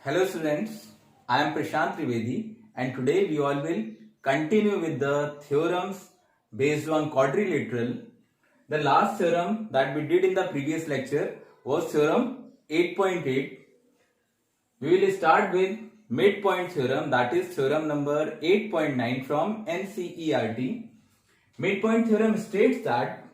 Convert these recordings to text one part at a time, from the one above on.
Hello students, I am Prashant Trivedi and today we all will continue with the theorems based on quadrilateral. The last theorem that we did in the previous lecture was theorem 8.8. We will start with midpoint theorem, that is theorem number 8.9 from NCERT. Midpoint theorem states that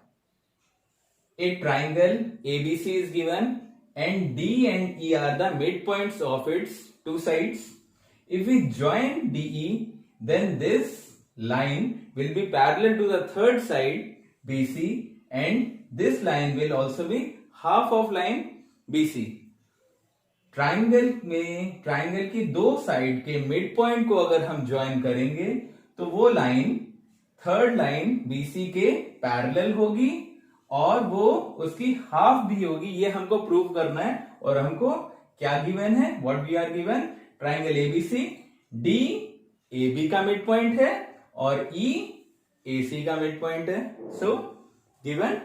a triangle ABC is given and D and E are the midpoints of its two sides. If we join DE, then this line will be parallel to the third side BC and this line will also be half of line BC. Triangle की दो side के mid point को अगर हम join करेंगे तो वो line third line BC के पैरेलल होगी और वो उसकी हाफ भी होगी। ये हमको प्रूव करना है और हमको क्या गिवन है, what we are given, triangle ABC D AB का मिड पॉइंट है और E AC का मिड पॉइंट है। So given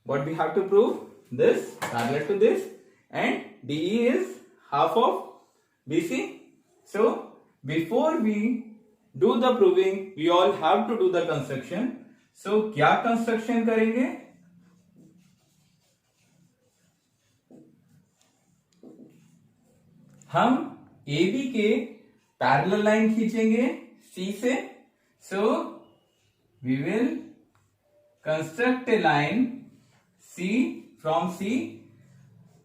what we have to prove, this parallel to this and DE is half of BC. So before we do the proving, we all have to do the construction. So क्या construction करेंगे, हम AB के parallel line खींचेंगे C से. So we will construct a line C from C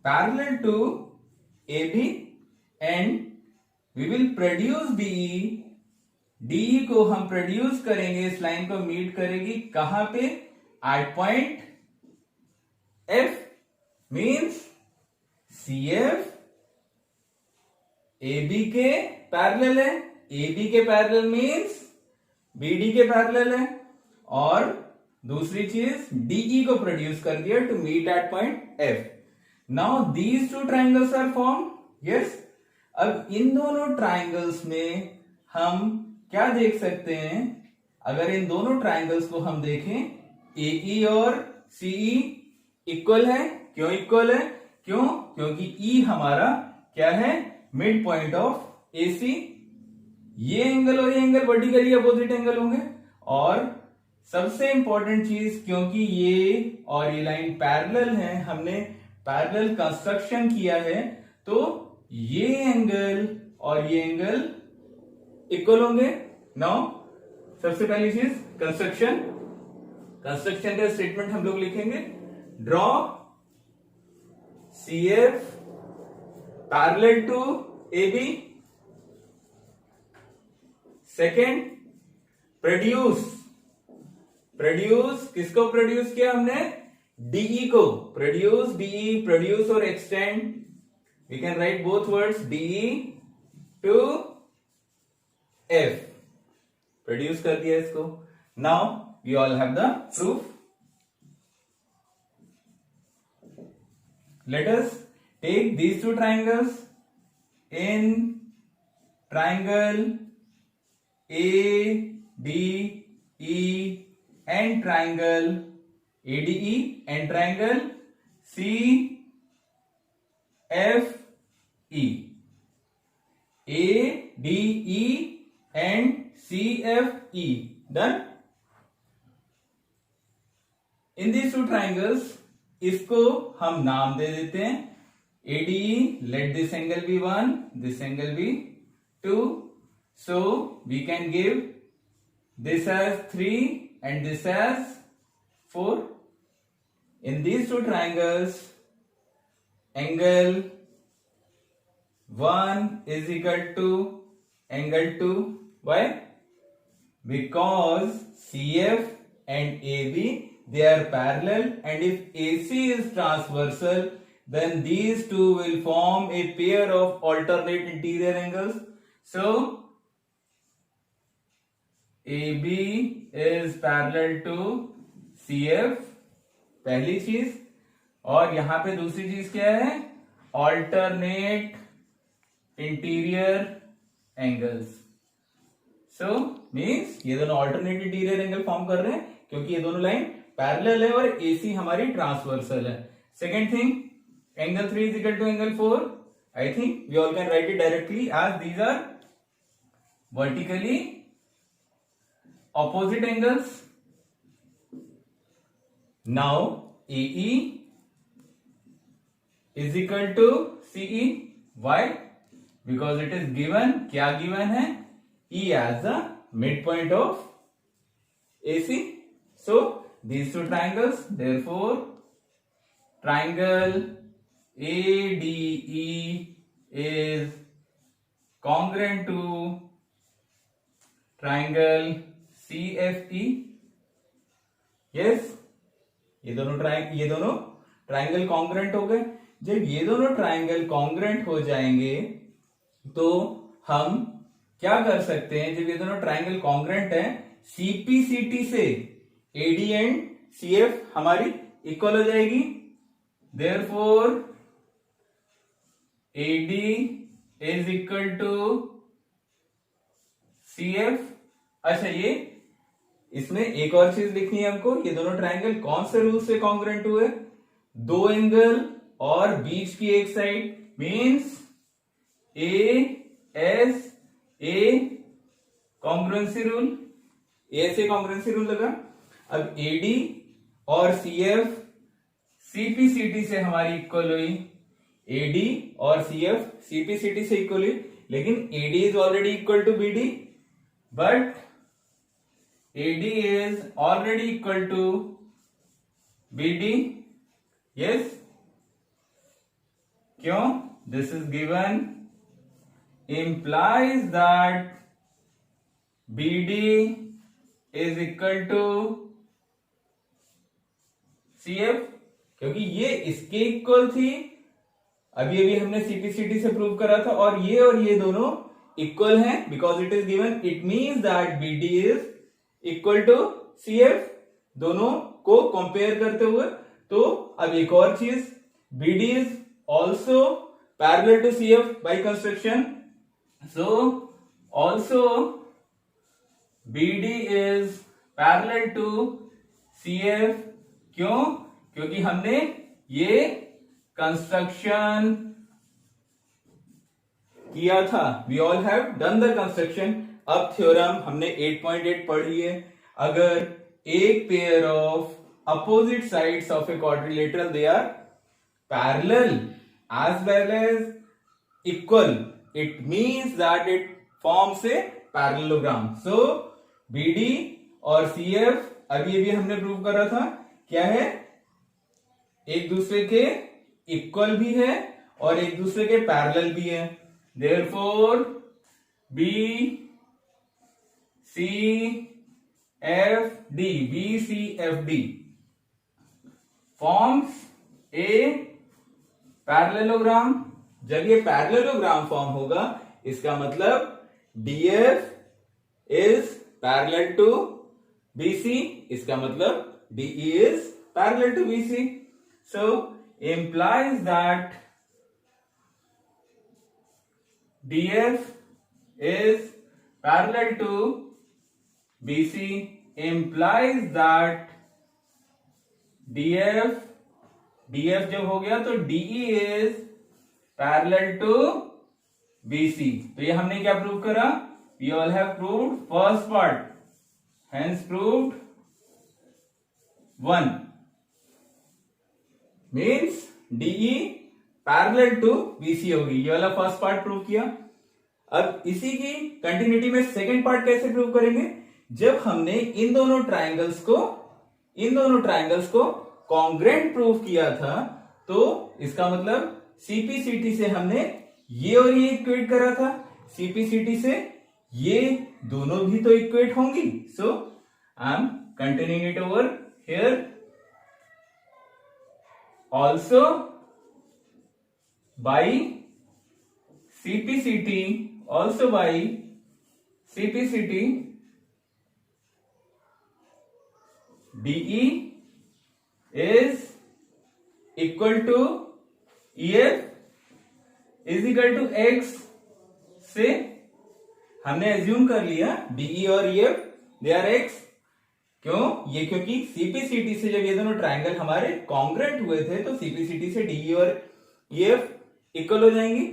parallel to AB and we will produce DE. DE को हम produce करेंगे, इस लाइन को मीट करेगी कहां पे, at point F, means CF AB के पैरेलल है, AB के पैरेलल मींस BD के पैरेलल है और दूसरी चीज DE को प्रोड्यूस कर दिया to meet at point F. Now these two triangles are form. Yes, अब इन दोनों ट्राइंगल्स में हम क्या देख सकते हैं, अगर इन दोनों ट्राइंगल्स को हम देखें AE और CE इक्वल है. क्यों इक्वल है, क्योंकि E हमारा क्या है, मिड पॉइंट ऑफ AC. ये एंगल और ये एंगल वर्टिकली अपोजिट एंगल होंगे और सबसे इंपॉर्टेंट चीज, क्योंकि ये और ये लाइन पैरेलल है, हमने पैरेलल कंस्ट्रक्शन किया है तो ये एंगल और ये एंगल इक्वल होंगे. नाउ सबसे पहली चीज कंस्ट्रक्शन का स्टेटमेंट हम लोग लिखेंगे. Draw CF parallel to AB. Second, produce किसको प्रोड्यूस किया हमने, DE को. प्रोड्यूस DE, प्रोड्यूस और extend, we can write both words, DE to F. Produce कर दिया इसको. Now we all have the proof. Let us take these two triangles. In triangle ADE and triangle ADE and triangle CFE. ADE and CFE. Done. In these two triangles, इसको हम नाम दे देते हैं ADE. Let this angle be 1, this angle be 2. So we can give this as 3 and this as 4. In these two triangles, angle 1 is equal to angle 2. Why? Because CF and AB, they are parallel, and if AC is transversal, then these two will form a pair of alternate interior angles. So AB is parallel to CF, पहली चीज, और यहां पे दूसरी चीज क्या है, alternate interior angles. So means ये दोनों alternate interior angle फॉर्म कर रहे हैं क्योंकि ये दोनों लाइन पैरेलल है और AC हमारी ट्रांसवर्सल है. Second thing, angle 3 is equal to angle 4 I think we all can write it directly as these are vertically opposite angles. Now AE is equal to CE. Why? Because it is given. क्या given है? E as the midpoint of AC. So these two triangles, therefore triangle ADE is congruent to triangle CFE. Yes, ये दोनों triangle congruent हो गए. जब ये दोनों triangle congruent हो जाएंगे तो हम क्या कर सकते हैं? जब ये दोनों ट्राइंगल कॉन्ग्रेंट है, सीपीसीटी से एडी एंड सीएफ हमारी इक्वल हो जाएगी. Therefore AD is equal to CF. अच्छा, ये इसमें एक और चीज लिखनी है हमको. ये दोनों ट्राइंगल कौन से रूल से कॉन्ग्रेंट हुए? दो एंगल और बीच की एक side, means A S A congruency rule. A से कॉन्ग्रुएंसी रूल लगा. अब एडी और सीएफ सीपीसीटी से हमारी इक्वल हुई. एडी और सीएफ सीपीसीटी से इक्वल हुई, लेकिन AD is already equal to BD, but AD is already equal to BD. Yes, क्यों? This is given implies that BD is equal to CF, क्योंकि ये इसके इक्वल थी. अभी अभी हमने सीपीसीटी से प्रूव करा था, और ये दोनों इक्वल हैं. Because it is given, it means that BD is equal to CF. दोनों को कंपेयर करते हुए. तो अब एक और चीज, BD is also parallel to CF by construction. So also BD is parallel to CF. क्यों? क्योंकि हमने ये कंस्ट्रक्शन किया था. We all have done the construction. अब थ्योरम हमने 8.8 पढ़ लिए. अगर एक pair of opposite sides of a quadrilateral they are parallel as well as equal, it means that it forms a parallelogram. So BD और CF अभी हमने prove करा था क्या है? एक दूसरे के इक्वल भी है और एक दूसरे के पैरेलल भी है. Therefore BCFD forms a parallelogram. जब ये पैरेललोग्राम फॉर्म होगा, इसका मतलब DF is parallel to BC. इसका मतलब DE is parallel to BC. So implies that DF is parallel to BC, implies that DF जब हो गया तो DE is parallel to BC. तो ये हमने क्या प्रूव करा? We all have proved first part, hence proved 1 means DE parallel to BC होगी. ये वाला फर्स्ट पार्ट प्रूव किया. अब इसी की कंटिन्यूटी में सेकंड पार्ट कैसे प्रूव करेंगे? जब हमने इन दोनों ट्राइंगल्स को कॉन्ग्रेंट प्रूव किया था, तो इसका मतलब सीपीसीटी से हमने ये और ये इक्वेट करा था. सीपीसीटी से ये दोनों भी तो इक्वेट होंगी. So I am continuing it over here. Also by CPCT DE is equal to EF is equal to X. से हमने एज्यूम कर लिया DE और EF दे आर X. क्यों? ये क्योंकि सीपीसीटी से जब ये दोनों ट्राइंगल हमारे कॉन्ग्रेंट हुए थे, तो सीपीसीटी से DE और EF इक्वल हो जाएंगी.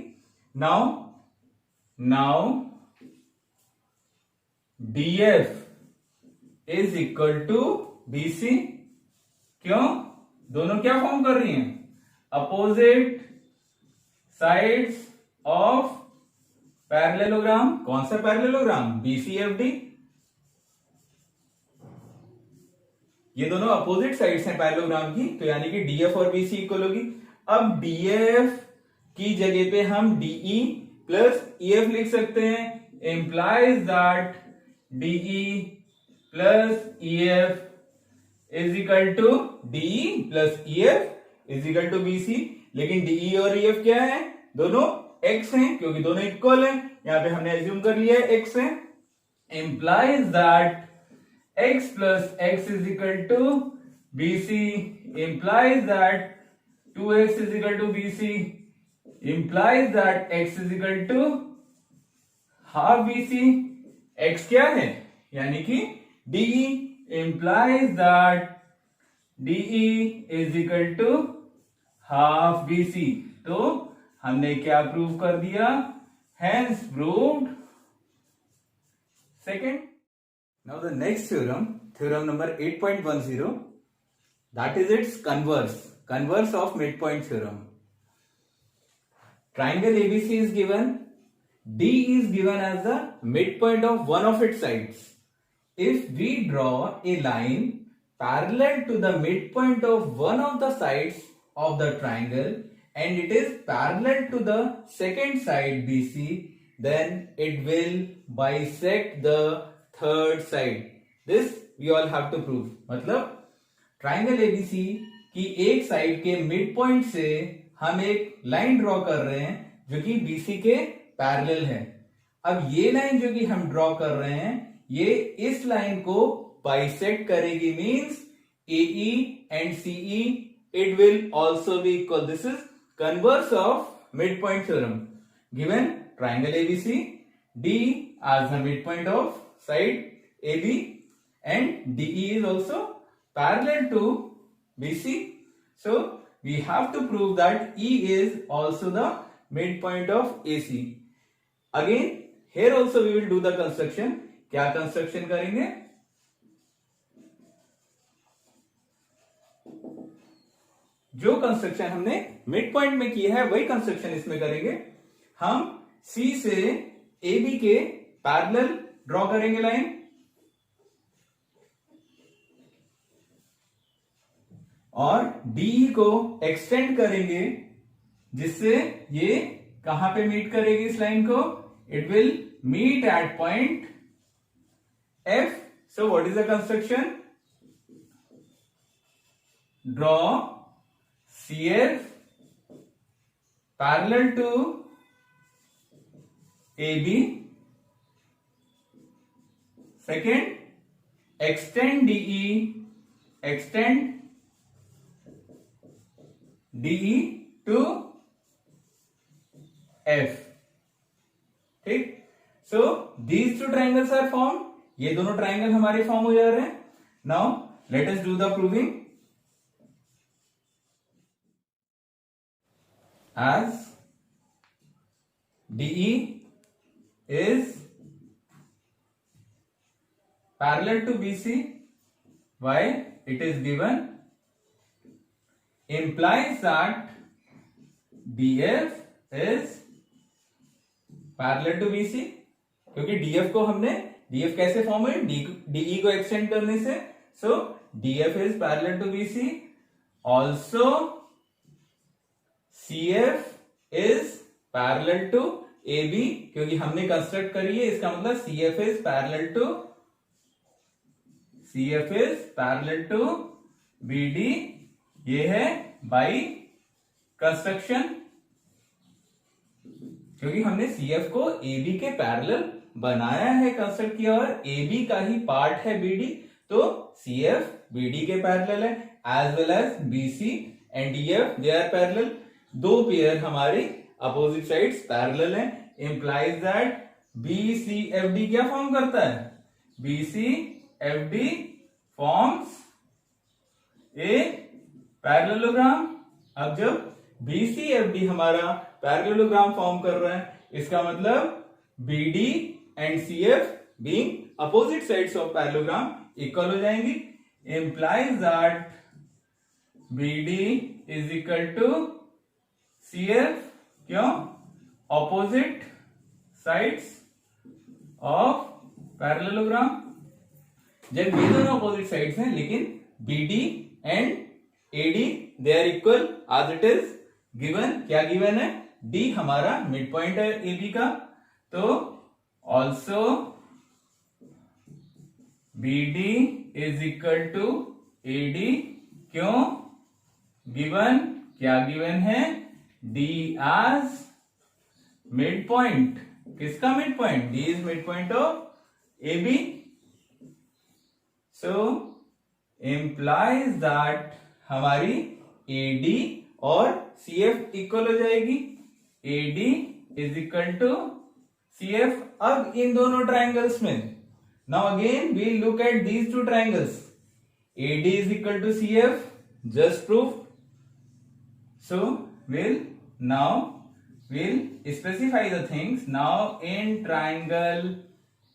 Now DF is equal to BC। क्यों? दोनों क्या फॉर्म कर रही हैं? Opposite sides of parallelogram. कौन सा पैरेललोग्राम? BCFD। ये दोनों अपोजिट साइड्स हैं पैरेललोग्राम की, तो यानी कि DF और BC इक्वल होगी। अब DF की जगह पे हम DE प्लस EF लिख सकते हैं, implies that DE plus EF is equal to DE plus EF is equal to BC। लेकिन DE और EF क्या है? दोनों x हैं, क्योंकि दोनों इक्वल हैं। यहां पे हमने एज्यूम कर लिया है x है। Implies that x plus x is equal to BC implies that 2x is equal to BC implies that x is equal to half BC। x क्या है? यानी कि DE implies that DE is equal to half BC। तो हमने क्या prove कर दिया? Hence proved second। Now the next theorem, theorem number 8.10, that is its converse of midpoint theorem. Triangle ABC is given, D is given as the midpoint of one of its sides. If we draw a line parallel to the midpoint of one of the sides of the triangle and it is parallel to the second side BC, then it will bisect the third side. This we all have to prove. मतलब triangle ABC की एक side के mid point से हम एक line draw कर रहे हैं जो कि बीसी के पैरेलल है। अब ये लाइन जो कि हम ड्रॉ कर रहे हैं, ये इस लाइन को बाइसेक्ट करेगी, means AE and CE it will also be equal. This is converse of mid point theorem. Given triangle ABC, D as the midpoint of side AB and DE is also parallel to BC. So we have to prove that E is also the midpoint of AC. Again here also we will do the construction. क्या construction करेंगे? जो construction हमने mid point में की है वही construction इसमें करेंगे। हम C से AB के पैरेलल ड्रॉ करेंगे लाइन, और DE को एक्सटेंड करेंगे, जिससे ये कहां पे मीट करेगी इस लाइन को? It will meet at point F। So what is the construction? Draw CF parallel to AB। Second, extend DE to F। ठीक। सो these two triangles are formed। ये दोनों ट्राइंगल हमारे फॉर्म हो जा रहे हैं। Now let us do the proving. as DE is parallel to BC, why it is given, implies that DF is parallel to BC। क्योंकि DF को हमने, DF कैसे फॉर्म है? DE को एक्सटेंड करने से। सो DF is parallel to BC। Also CF is parallel to AB, क्योंकि हमने कंस्ट्रक्ट करी है, इसका मतलब CF is parallel to BD। ये है बाई कंस्ट्रक्शन, क्योंकि हमने CF को AB के पैरेलल बनाया है, कंस्ट्रक्ट किया, और AB का ही पार्ट है BD, तो CF BD के पैरेलल है, as well as BC and DF they are parallel. दो पेयर हमारी अपोजिट साइड्स पैरेलल हैं। इंप्लाइज दैट BCFD क्या फॉर्म करता है? BCFD forms a parallelogram. अब जब BCFD हमारा पैरेललोग्राम फॉर्म कर रहा है, इसका मतलब BD and CF being opposite sides of parallelogram equal हो जाएंगी, implies that BD is equal to CF, क्यों? Opposite sides of parallelogram. जब ये दोनों अपोजिट साइड्स हैं लेकिन BD and AD they are equal as it is given. क्या given है? D हमारा मिड पॉइंट है AB का, तो also BD is equal to AD, क्यों? गिवन, क्या गिवन है? D as mid point. किसका mid point? D is mid point of AB, so implies that हमारी AD और CF इक्वल हो जाएगी, AD is equal to CF। अब इन दोनों ट्राइंगल्स में, now again we look at these two triangles, AD is equal to CF, just proof. So we'll specify the things now in triangle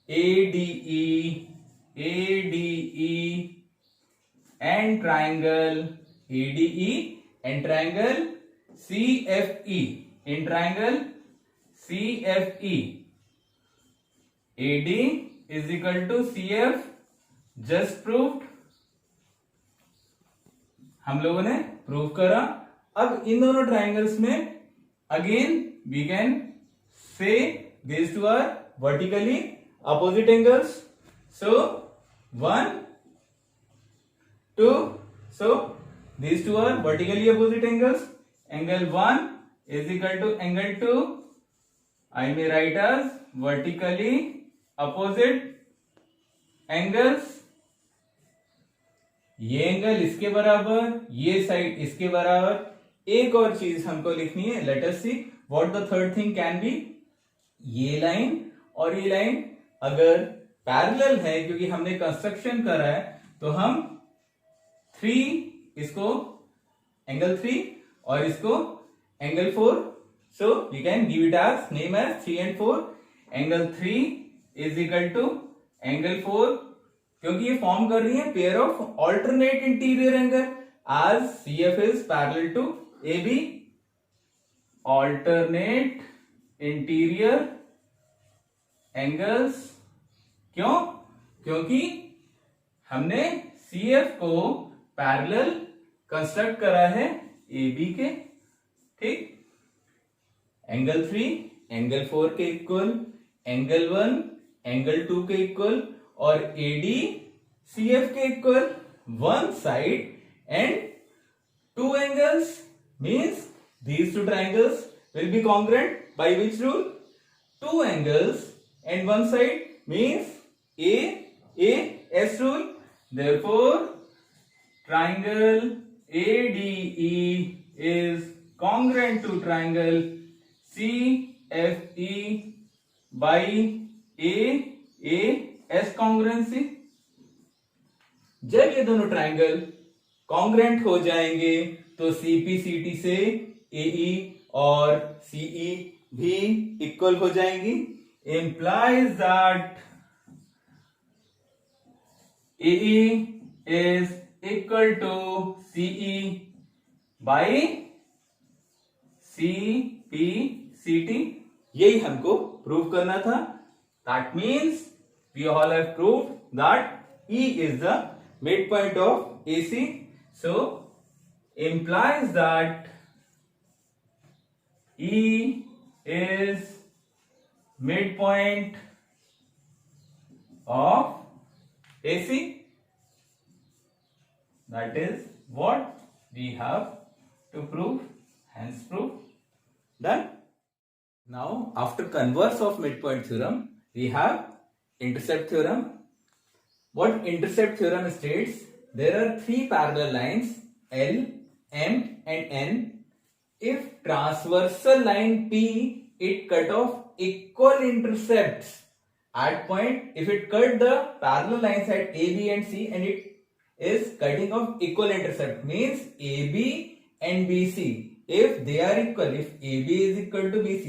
ADE and triangle ADE and triangle CFE. In triangle CFE, AD is equal to CF, just proved, हम लोगों ने prove करा। अब इन दोनों triangles में again we can say these two are vertically opposite angles, so 1, 2, so these two are vertically opposite angles. Angle 1 is equal to angle 2, I may write as vertically opposite angles। ये angle इसके बराबर, ये side इसके बराबर। एक और चीज हमको लिखनी है, let us see what the third thing can be. ये लाइन और ये लाइन अगर पैरेलल है, क्योंकि हमने कंस्ट्रक्शन करा है, तो हम 3 इसको एंगल 3 और इसको angle 4, so we can give it as name as 3 and 4। Angle 3 is equal to angle 4, क्योंकि ये फॉर्म कर रही है pair of alternate interior angle, as CF is parallel to AB, alternate interior angles. क्यों? क्योंकि हमने CF को parallel construct करा है AB के, ठीक। एंगल 3 एंगल 4 के इक्वल, एंगल 1 एंगल 2 के इक्वल और AD CF के equal. One side and 2 angles means these two triangles will be congruent by which rule? 2 angles and one side means AS rule. Therefore, triangle ADE is congruent to triangle CFE by AS congruency। जब ये दोनों triangle congruent हो जाएंगे तो CPCT से AE और CE भी equal हो जाएंगी। implies that AE is equal to CE by CPCT। यही हमको प्रूव करना था। That means we all have proved that E is the midpoint of AC, so implies that E is midpoint of AC. That is what we have to prove, hence proof done. Now after converse of midpoint theorem, we have intercept theorem. What intercept theorem states? There are 3 parallel lines L, M and N. If transversal line P it cut off equal intercepts at point, if it cut the parallel lines at A, B and C and it is cutting off equal intercept, means AB and BC if they are equal, if AB is equal to BC,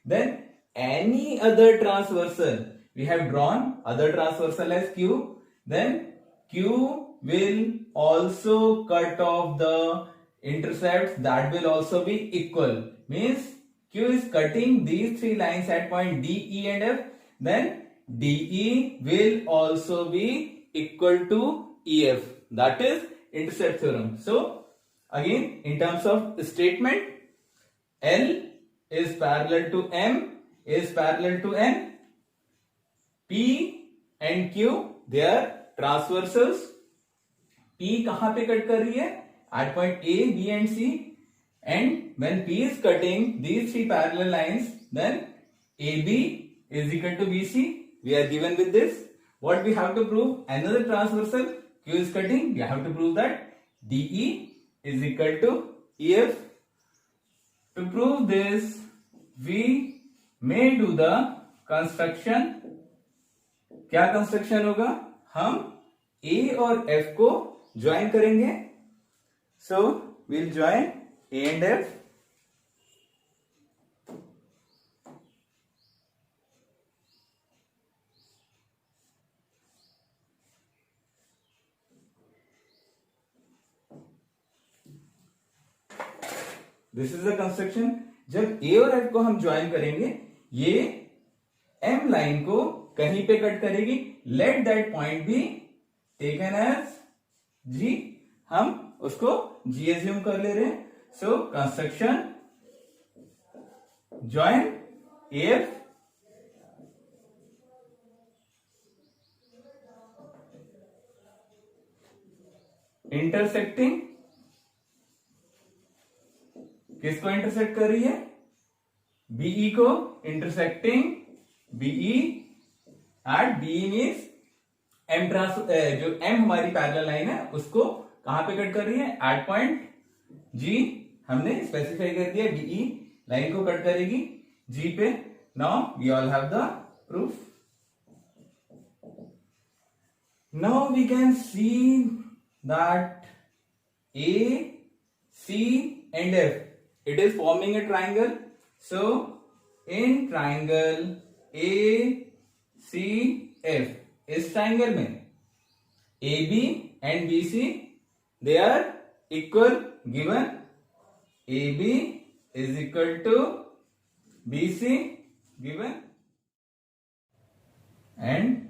then any other transversal, we have drawn other transversal as Q, then Q will also cut off the intercepts that will also be equal. Means Q is cutting these three lines at point D, E and F, then DE will also be equal to EF. That is intercept theorem. So again, in terms of statement, L is parallel to M is parallel to N. P and Q, they are transversals. P कहां पे cut कर रही है? At point A, B and C. And when P is cutting these three parallel lines, then AB is equal to BC. We are given with this. What we have to prove? Another transversal Q is cutting. We have to prove that DE is equal to EF. To prove this, we may do the construction. क्या construction होगा? हम A और F को join करेंगे. So we'll join A and F. This is the construction. जब A और F को हम ज्वाइन करेंगे, ये M लाइन को कहीं पे कट करेगी. Let that point be taken as G. हम उसको G एज्यूम कर ले रहे हैं. So construction join AF intersecting. किसको इंटरसेक्ट कर रही है? BE को. Intersecting BE at BE means M जो M हमारी पैरेलल लाइन है उसको कहां पे कट कर रही है? At point G. हमने स्पेसिफाई कर दिया BE लाइन को कट करेगी G पे. Now we all have the proof. Now we can see that A, C and F, it is forming a triangle. So in triangle ACF, इस triangle में AB and BC they are equal. Given AB is equal to BC given, and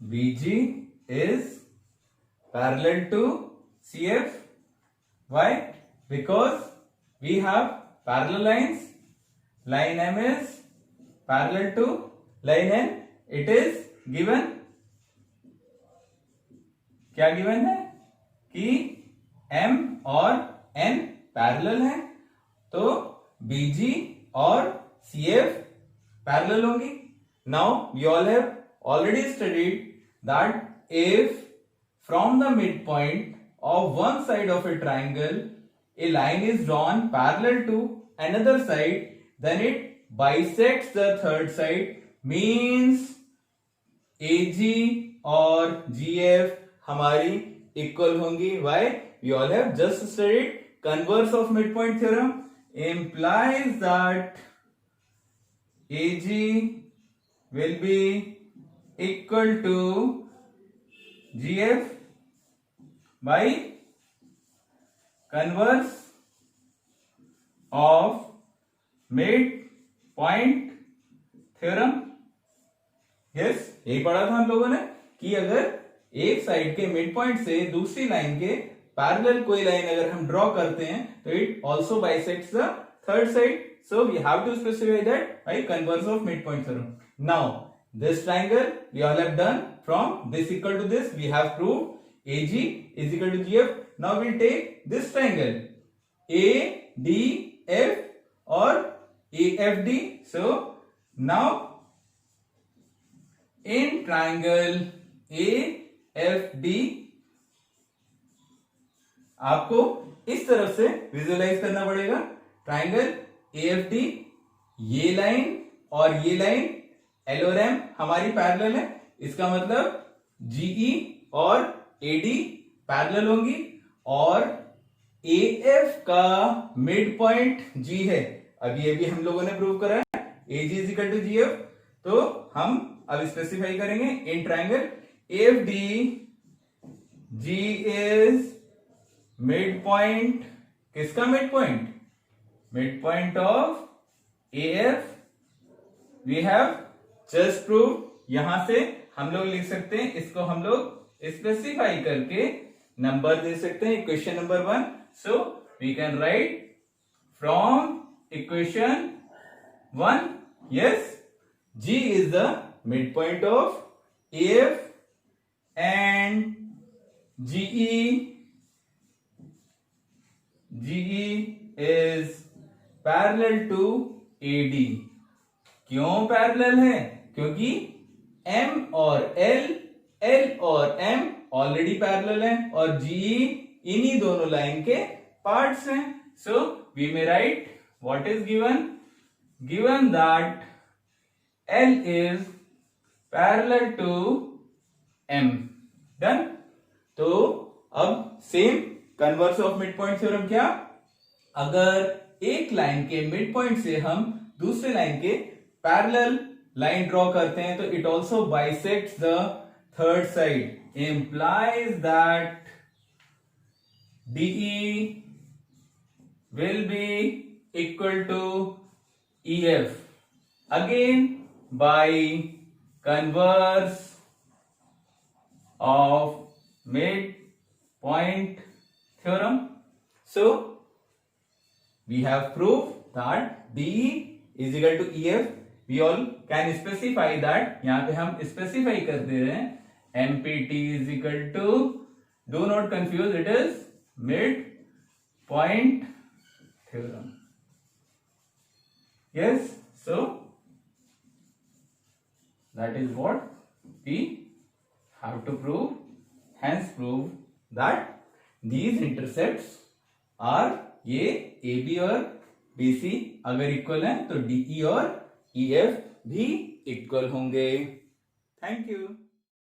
BG is parallel to CF. Why? Because we have parallel lines. Line M is parallel to line N. It is given. क्या given है? कि M और N parallel है, तो BG और CF parallel होंगी. Now we all have already studied that if from the midpoint of one side of a triangle a line is drawn parallel to another side, then it bisects the third side. Means AG और GF हमारी equal होंगी. Why? We all have just studied converse of midpoint theorem implies that AG will be equal to GF by converse of midpoint theorem. Yes, यही पढ़ा था हम लोगों ने कि अगर एक साइड के मिड पॉइंट से दूसरी लाइन के पैरेलल कोई लाइन अगर हम ड्रॉ करते हैं तो it also bisects the third side. So we have to specify that by converse of mid point theorem. Now this triangle we all have done. From this equal to this we have proved AG is equal to GF. Now we'll take this triangle ADF or AFD. So now in triangle AFD आपको इस तरफ से visualise करना पड़ेगा. Triangle AFD, ये line और ये line L और M हमारी पैरेलल है. इसका मतलब GE और AD पैरेलल होंगी और ए एफ का मिड पॉइंट जी है। अभी ये भी हम लोगों ने प्रूव करा है, A G is equal to G F. तो हम अब स्पेसिफाई करेंगे in triangle F D G is mid point, किसका mid point? Mid point of A F. We have just prove. यहां से हम लोग लिख सकते हैं, इसको हम लोग स्पेसिफाई करके नंबर दे सकते हैं, equation number 1। So we can write from equation 1, yes, G is the midpoint of AF and GE is parallel to AD। क्यों पैरेलल है? क्योंकि M और L और M ऑलरेडी पैरेलल है और GE इन्हीं दोनों लाइन के पार्ट्स हैं। So we may write what is given that L is parallel to M। Done. तो अब same converse of mid point theorem क्या? अगर एक लाइन के मिड पॉइंट से हम दूसरे लाइन के पैरेलल लाइन ड्रॉ करते हैं तो it also bisects the third side, implies that DE will be equal to EF again by converse of midpoint theorem. So we have proved that DE is equal to EF. We all can specify that, यहाँ पे हम specify कर दे रहे हैं MPT is equal to, do not confuse, it is midpoint theorem. Yes, so that is what we have to prove. Hence prove that these intercepts are ये AB और BC अगर equal हैं तो DE और EF भी equal होंगे। Thank you.